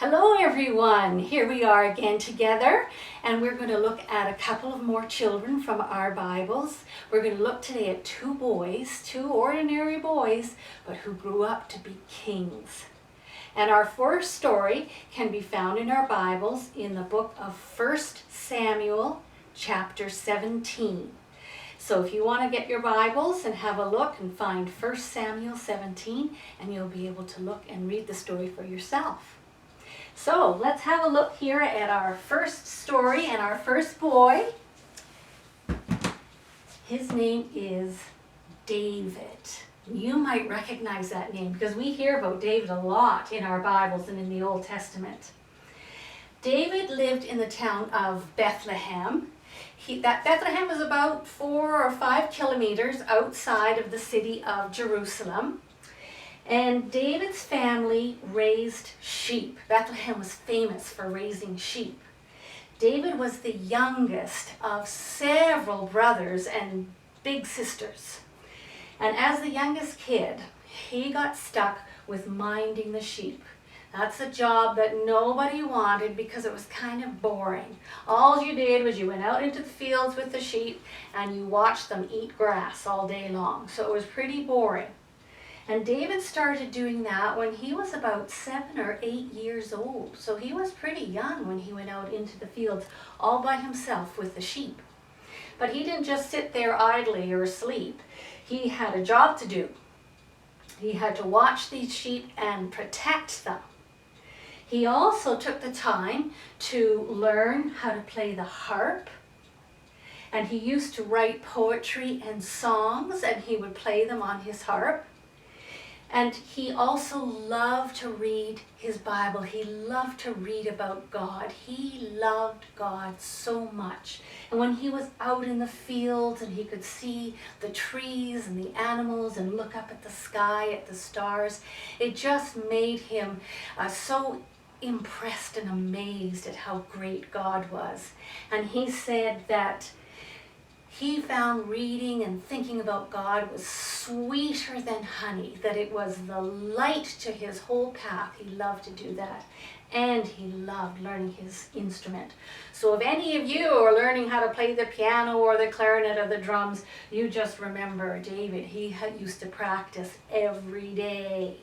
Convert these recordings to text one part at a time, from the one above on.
Hello everyone, here we are again together and we're going to look at a couple of more children from our Bibles. We're going to look today at two boys, two ordinary boys, but who grew up to be kings. And our first story can be found in our Bibles in the book of 1 Samuel chapter 17. So if you want to get your Bibles and have a look and find 1 Samuel 17, and you'll be able to look and read the story for yourself. So let's have a look here at our first story and our first boy. His name is David. You might recognize that name because we hear about David a lot in our Bibles and in the Old Testament. David lived in the town of Bethlehem. Bethlehem is about 4 or 5 kilometers outside of the city of Jerusalem. And David's family raised sheep. Bethlehem was famous for raising sheep. David was the youngest of several brothers and big sisters. And as the youngest kid, he got stuck with minding the sheep. That's a job that nobody wanted because it was kind of boring. All you did was you went out into the fields with the sheep and you watched them eat grass all day long. So it was pretty boring. And David started doing that when he was about 7 or 8 years old. So he was pretty young when he went out into the fields all by himself with the sheep. But he didn't just sit there idly or sleep. He had a job to do. He had to watch these sheep and protect them. He also took the time to learn how to play the harp. And he used to write poetry and songs, and he would play them on his harp. And he also loved to read his Bible. He loved to read about God. He loved God so much. And when he was out in the fields and he could see the trees and the animals and look up at the sky, at the stars, it just made him so impressed and amazed at how great God was. And he said that he found reading and thinking about God was sweeter than honey, that it was the light to his whole path. He loved to do that. And he loved learning his instrument. So if any of you are learning how to play the piano or the clarinet or the drums, you just remember David. He used to practice every day.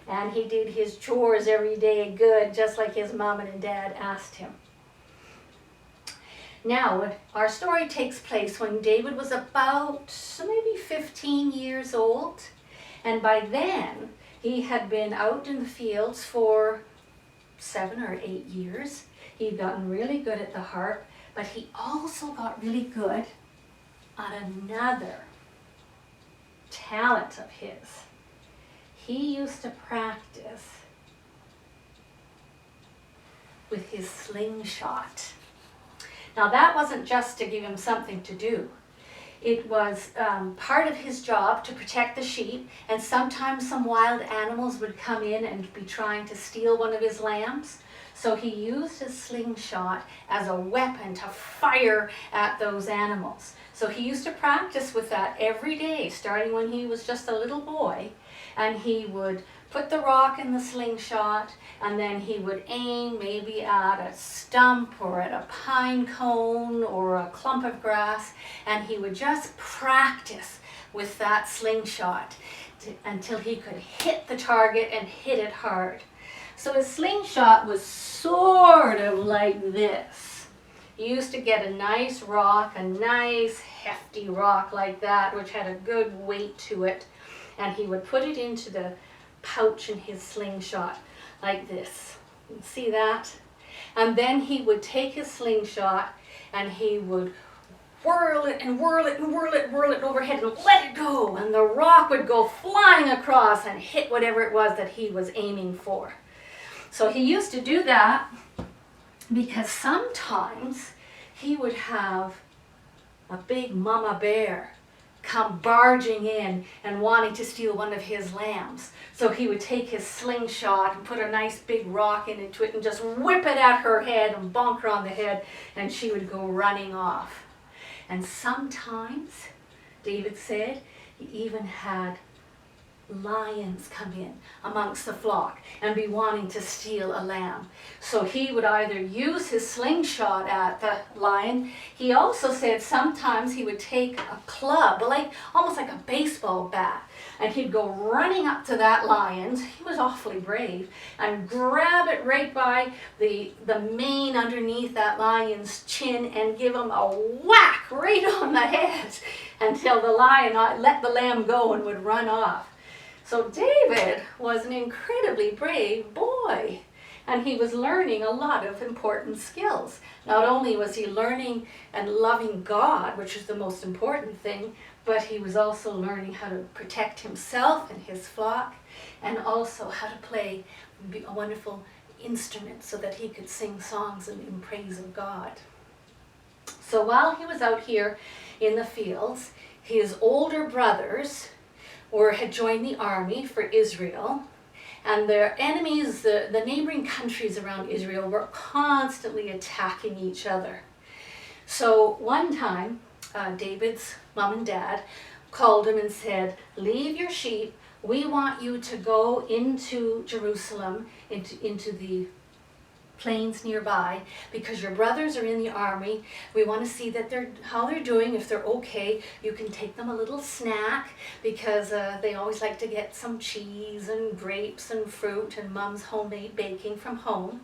And he did his chores every day good, just like his mom and dad asked him. Now, our story takes place when David was about maybe 15 years old. And by then, he had been out in the fields for 7 or 8 years. He'd gotten really good at the harp, but he also got really good at another talent of his. He used to practice with his slingshot. Now that wasn't just to give him something to do. It was part of his job to protect the sheep, and sometimes some wild animals would come in and be trying to steal one of his lambs. So he used his slingshot as a weapon to fire at those animals. So he used to practice with that every day, starting when he was just a little boy, and he would put the rock in the slingshot, and then he would aim maybe at a stump or at a pine cone or a clump of grass, and he would just practice with that slingshot until he could hit the target and hit it hard. So his slingshot was sort of like this. He used to get a nice rock, a nice hefty rock like that, which had a good weight to it, and he would put it into the pouch in his slingshot like this. You can see that? And then he would take his slingshot and he would whirl it and whirl it and whirl it, whirl it overhead and let it go. And the rock would go flying across and hit whatever it was that he was aiming for. So he used to do that because sometimes he would have a big mama bear come barging in and wanting to steal one of his lambs. So he would take his slingshot and put a nice big rock into it and just whip it at her head and bonk her on the head, and she would go running off. And sometimes, David said, he even had lions come in amongst the flock and be wanting to steal a lamb. So he would either use his slingshot at the lion. He also said sometimes he would take a club, almost like a baseball bat, and he'd go running up to that lion. He was awfully brave, and grab it right by the mane underneath that lion's chin and give him a whack right on the head until the lion let the lamb go and would run off. So David was an incredibly brave boy, and he was learning a lot of important skills. Not only was he learning and loving God, which is the most important thing, but he was also learning how to protect himself and his flock, and also how to play a wonderful instrument so that he could sing songs in praise of God. So while he was out here in the fields, his older brothers had joined the army for Israel, and their enemies, the neighboring countries around Israel, were constantly attacking each other. So one time, David's mom and dad called him and said, "Leave your sheep. We want you to go into Jerusalem, into the plains nearby, because your brothers are in the army. We want to see that how they're doing. If they're okay, you can take them a little snack, because they always like to get some cheese and grapes and fruit and mom's homemade baking from home."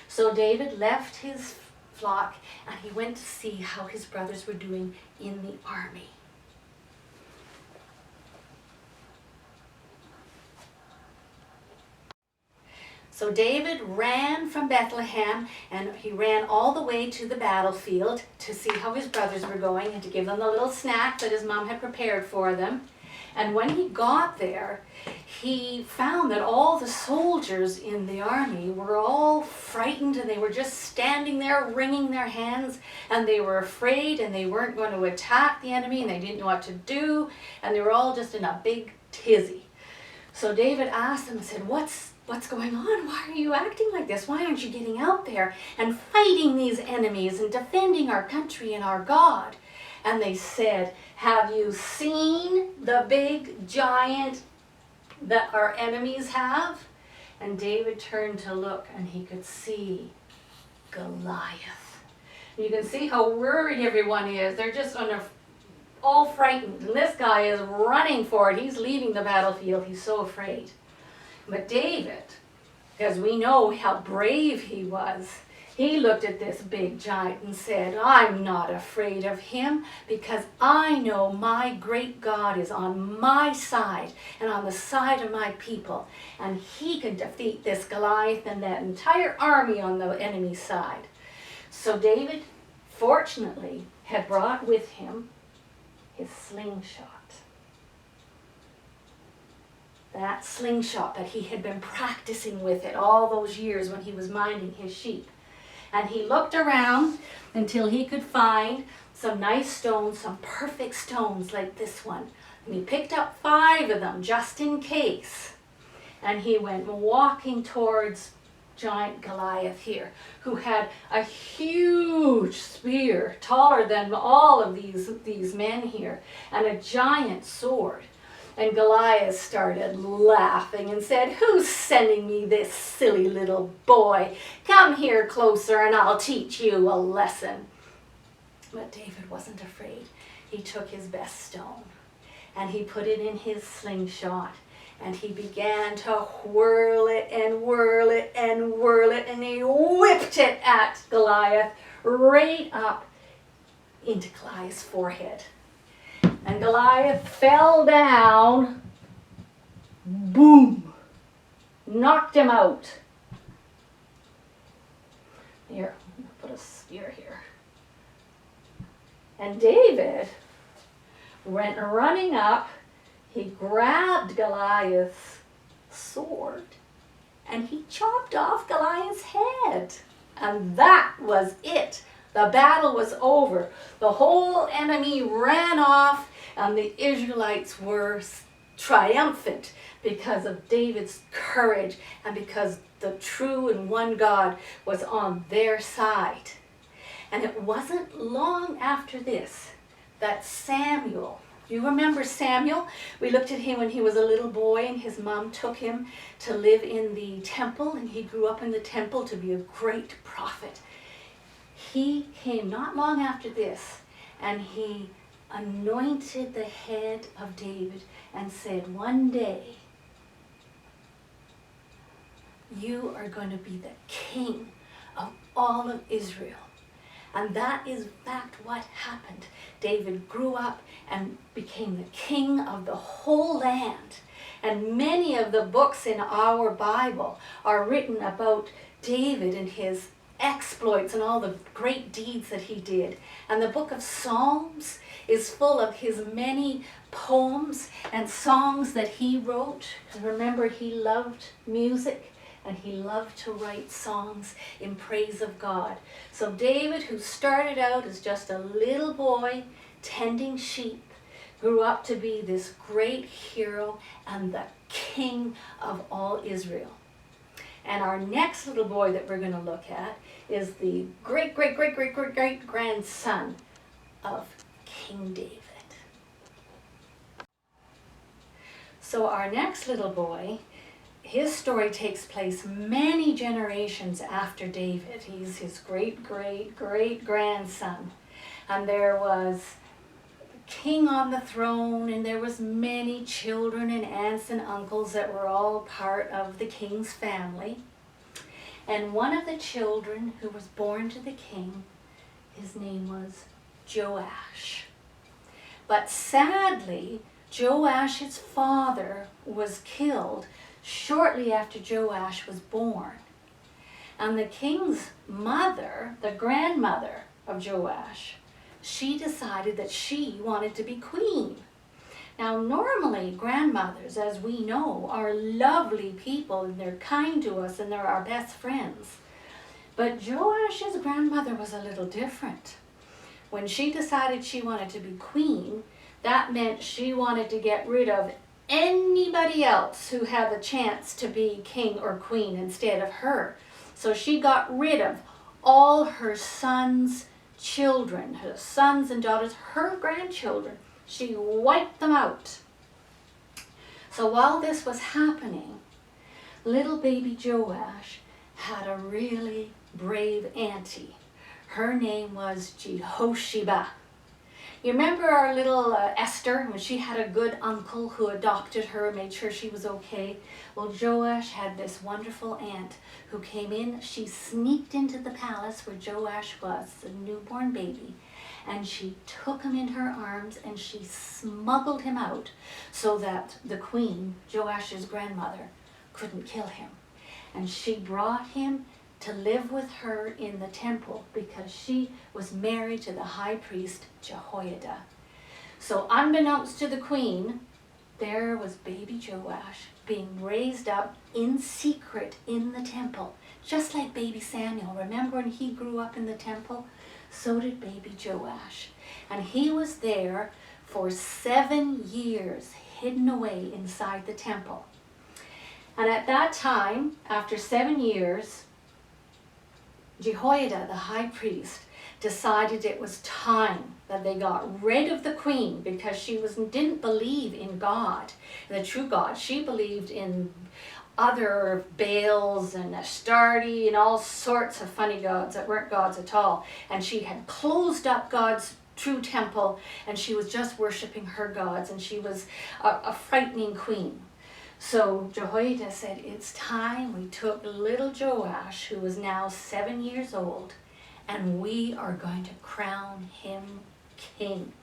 So David left his flock and he went to see how his brothers were doing in the army. So David ran from Bethlehem, and he ran all the way to the battlefield to see how his brothers were going and to give them the little snack that his mom had prepared for them. And when he got there, he found that all the soldiers in the army were all frightened, and they were just standing there wringing their hands, and they were afraid, and they weren't going to attack the enemy, and they didn't know what to do, and they were all just in a big tizzy. So David asked them and said, What's going on? Why are you acting like this? Why aren't you getting out there and fighting these enemies and defending our country and our God? And they said, "Have you seen the big giant that our enemies have?" And David turned to look, and he could see Goliath. You can see how worried everyone is. They're just all frightened. And this guy is running for it. He's leaving the battlefield. He's so afraid. But David, because we know how brave he was, he looked at this big giant and said, "I'm not afraid of him, because I know my great God is on my side and on the side of my people, and he can defeat this Goliath and that entire army on the enemy's side." So David, fortunately, had brought with him his slingshot. That slingshot that he had been practicing with it all those years when he was minding his sheep. And he looked around until he could find some nice stones, some perfect stones like this one. And he picked up 5 of them just in case. And he went walking towards giant Goliath here, who had a huge spear, taller than all of these men here, and a giant sword. And Goliath started laughing and said, "Who's sending me this silly little boy? Come here closer and I'll teach you a lesson." But David wasn't afraid. He took his best stone and he put it in his slingshot, and he began to whirl it and whirl it and whirl it, and he whipped it at Goliath right up into Goliath's forehead. And Goliath fell down, boom, knocked him out. Here, put a spear here. And David went running up, he grabbed Goliath's sword, and he chopped off Goliath's head. And that was it. The battle was over. The whole enemy ran off, and the Israelites were triumphant because of David's courage and because the true and one God was on their side. And it wasn't long after this that Samuel, You remember Samuel? We looked at him when he was a little boy, and his mom took him to live in the temple, and he grew up in the temple to be a great prophet. He came not long after this, and he anointed the head of David and said, one day you are going to be the king of all of Israel. And that is in fact what happened. David grew up and became the king of the whole land. And many of the books in our Bible are written about David and his exploits and all the great deeds that he did. And the book of Psalms is full of his many poems and songs that he wrote. And remember, he loved music, and he loved to write songs in praise of God. So David, who started out as just a little boy tending sheep, grew up to be this great hero and the king of all Israel. And our next little boy that we're going to look at is the great grandson of King David. So our next little boy, his story takes place many generations after David. He's his great grandson. And there was a king on the throne, and there was many children and aunts and uncles that were all part of the king's family. And one of the children who was born to the king, his name was Joash. But sadly, Joash's father was killed shortly after Joash was born. And the king's mother, the grandmother of Joash, she decided that she wanted to be queen. Now normally grandmothers, as we know, are lovely people and they're kind to us and they're our best friends. But Joash's grandmother was a little different. When she decided she wanted to be queen, that meant she wanted to get rid of anybody else who had the chance to be king or queen instead of her. So she got rid of all her sons' children, her sons and daughters, her grandchildren. She wiped them out. So while this was happening, little baby Joash had a really brave auntie. Her name was Jehosheba. You remember our little Esther, when she had a good uncle who adopted her and made sure she was okay? Well, Joash had this wonderful aunt who came in. She sneaked into the palace where Joash was, a newborn baby, and she took him in her arms and she smuggled him out so that the queen, Joash's grandmother, couldn't kill him. And she brought him to live with her in the temple because she was married to the high priest Jehoiada. So unbeknownst to the queen, there was baby Joash being raised up in secret in the temple, just like baby Samuel. Remember when he grew up in the temple? So did baby Joash. And he was there for 7 years, hidden away inside the temple. And at that time, after 7 years, Jehoiada, the high priest, decided it was time that they got rid of the queen because she didn't believe in God, the true God. She believed in other Baals and Astarte and all sorts of funny gods that weren't gods at all. And she had closed up God's true temple and she was just worshiping her gods, and she was a frightening queen. So Jehoiada said, it's time we took little Joash, who was now 7 years old, and we are going to crown him king.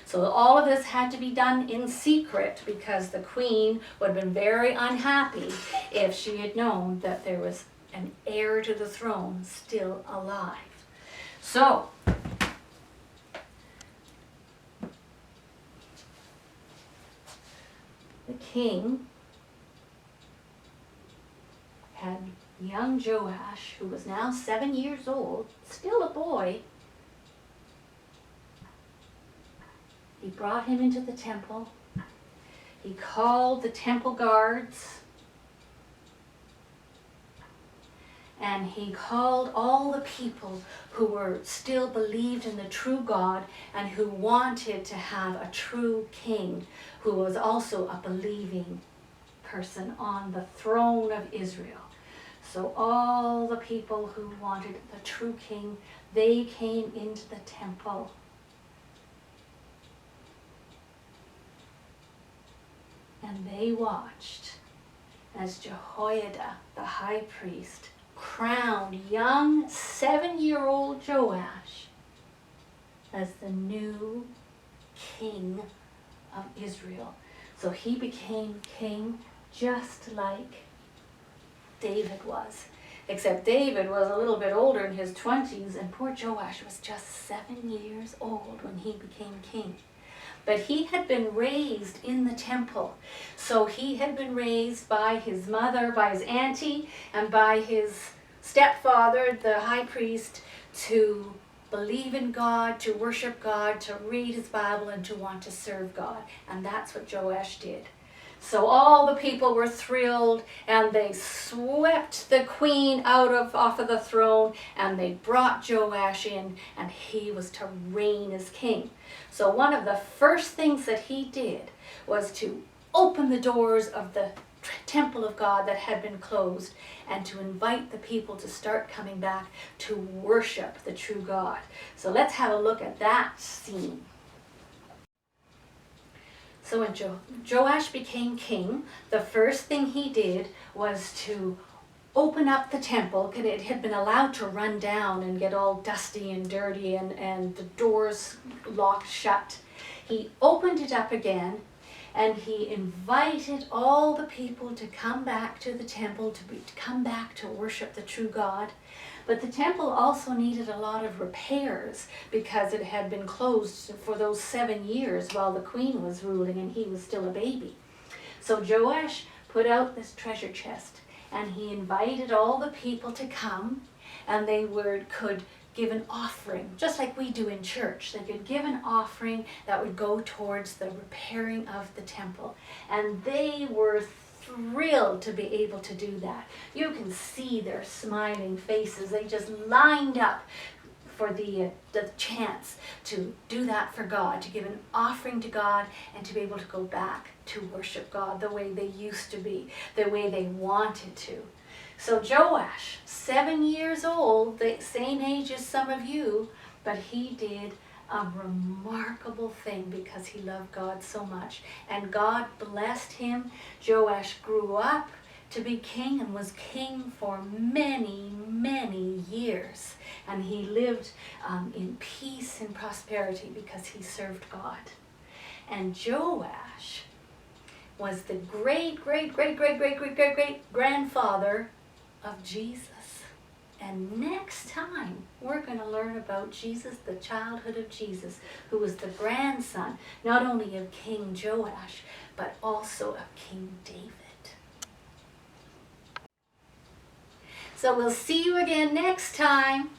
So all of this had to be done in secret because the queen would have been very unhappy if she had known that there was an heir to the throne still alive. So the king had young Joash, who was now 7 years old, still a boy. He brought him into the temple. He called the temple guards. and he called all the people who were still believed in the true God and who wanted to have a true king who was also a believing person on the throne of Israel. So all the people who wanted the true king, they came into the temple. And they watched as Jehoiada, the high priest, crowned young 7-year-old Joash as the new king of Israel. So he became king just like David was. Except David was a little bit older, in his 20s, and poor Joash was just 7 years old when he became king. But he had been raised in the temple. So he had been raised by his mother, by his auntie, and by his stepfather, the high priest, to believe in God, to worship God, to read his Bible, and to want to serve God. And that's what Joash did. So all the people were thrilled, and they swept the queen off of the throne, and they brought Joash in, and he was to reign as king. So one of the first things that he did was to open the doors of the temple of God that had been closed, and to invite the people to start coming back to worship the true God. So let's have a look at that scene. So when Joash became king, the first thing he did was to open up the temple, because it had been allowed to run down and get all dusty and dirty, and the doors locked shut. He opened it up again, and he invited all the people to come back to the temple, to come back to worship the true God. But the temple also needed a lot of repairs because it had been closed for those 7 years while the queen was ruling and he was still a baby. So Joash put out this treasure chest, and he invited all the people to come, and they could give an offering, just like we do in church. They could give an offering that would go towards the repairing of the temple. And they were thrilled to be able to do that. You can see their smiling faces. They just lined up for the chance to do that for God, to give an offering to God, and to be able to go back to worship God the way they used to be, the way they wanted to. So Joash, 7 years old, the same age as some of you, but he did a remarkable thing because he loved God so much. And God blessed him. Joash grew up to be king and was king for many, many years. And he lived in peace and prosperity because he served God. And Joash was the great grandfather of Jesus. And next time, we're going to learn about Jesus, the childhood of Jesus, who was the grandson, not only of King Joash, but also of King David. So we'll see you again next time.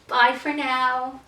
Bye for now.